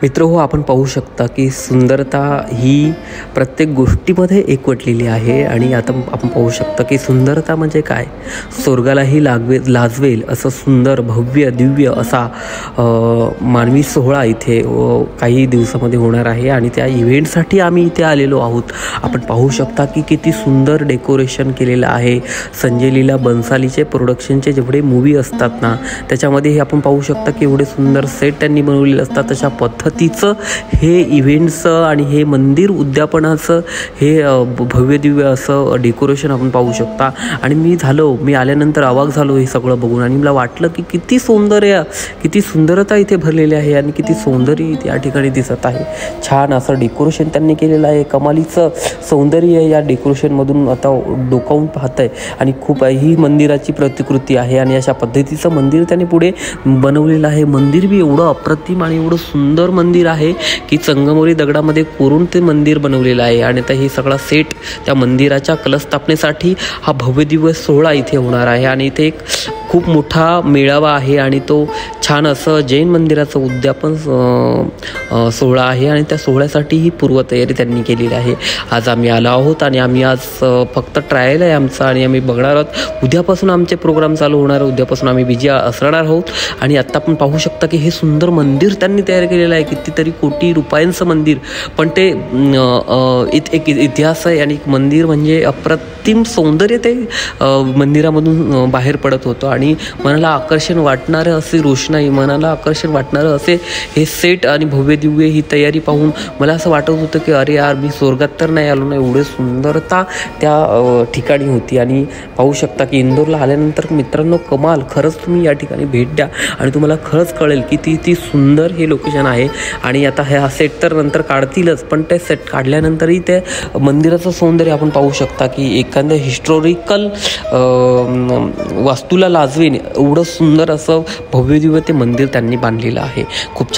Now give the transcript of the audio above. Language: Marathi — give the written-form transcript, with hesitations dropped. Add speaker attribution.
Speaker 1: मित्र हो, आपण पाहू शकता की सुंदरता ही प्रत्येक गोष्टीमध्ये एकवटलेली आहे. आणि आता आपण पाहू शकता की सुंदरता म्हणजे काय, स्वर्गालाही लाजवेल असं सुंदर भव्य दिव्य असा मानवी सोहळा इथे काही दिवसामध्ये होणार आहे. आणि त्या इव्हेंटसाठी आम्ही इथे आलेलो आहोत. आपण पाहू शकता की किती सुंदर डेकोरेशन केलेलं आहे. संजय लीला बन्सालीचे प्रोडक्शनचे जेवढे मूवी असतात ना, त्याच्यामध्ये हे आपण पाहू शकता की एवढे सुंदर सेट त्यांनी बनवलेले असतात. तशा पद्धतीचं हे इव्हेंट्सचं आणि हे मंदिर उद्यापनाचं हे भव्य दिव्य असं डेकोरेशन आपण पाहू शकता. आणि मी आल्यानंतर अवाक झालो हे सगळं बघून. आणि मला वाटलं की किती सुंदरता इथे भरलेली आहे आणि किती सौंदर्य इथे या ठिकाणी दिसत आहे. छान असं डेकोरेशन त्यांनी केलेलं आहे. कमालीचं सौंदर्य या डेकोरेशनमधून आता डोकावून पाहत आहे. आणि खूप ही मंदिराची प्रतिकृती आहे आणि अशा पद्धतीचं मंदिर त्यांनी पुढे बनवलेलं आहे. मंदिर बी एवढं अप्रतिम आणि एवढं सुंदर मंदिर आहे की संगमरवरी दगडामध्ये कोरून ते मंदिर बनवलेलं आहे. आणि आता हे सगळा सेट त्या मंदिराच्या कलस्थापनेसाठी हा भव्य दिवस सोहळा इथे होणार आहे. आणि इथे एक खूप मोठा मेळावा आहे आणि तो छान असं जैन मंदिराचं उद्यापन सोहळा आहे. आणि त्या सोहळ्यासाठी ही पूर्वतयारी त्यांनी केलेली आहे. आज आम्ही आलो आहोत आणि आम्ही आज फक्त ट्रायल आहे आमचा आणि आम्ही बघणार आहोत. उद्यापासून आमचे प्रोग्राम चालू होणार आहे. उद्यापासून आम्ही बिजी असणार आहोत. आणि आत्ता आपण पाहू शकता की हे सुंदर मंदिर त्यांनी तयार केलेलं आहे. कितीतरी कोटी रुपयांचं मंदिर, पण ते एक इतिहास आहे. आणि मंदिर म्हणजे अप्रतिम सौंदर्य ते मंदिरामधून बाहेर पडत होतं. आणि मनाला आकर्षण वाटणारं असे रोषणाई, मनाला आकर्षण वाटणारं असे हे सेट आणि भव्य दिव्य ही तयारी पाहून मला असं वाटत होतं की अरे यार, मी स्वर्गात तर नाही आलो ना. एवढे सुंदरता त्या ठिकाणी होती. आणि पाहू शकता की इंदोरला आल्यानंतर मित्रांनो, कमाल, खरंच तुम्ही या ठिकाणी भेट द्या आणि तुम्हाला खरंच कळेल की ती सुंदर हे लोकेशन आहे. आणि आता हा सेट तर नंतर काढतीलच, पण ते सेट काढल्यानंतरही ते मंदिराचं सौंदर्य आपण पाहू शकता की एखाद्या हिस्टॉरिकल वास्तूला लाजवेन एवढं सुंदर असं भव्य दिव्य ते मंदिर त्यांनी बांधलेलं आहे. खूप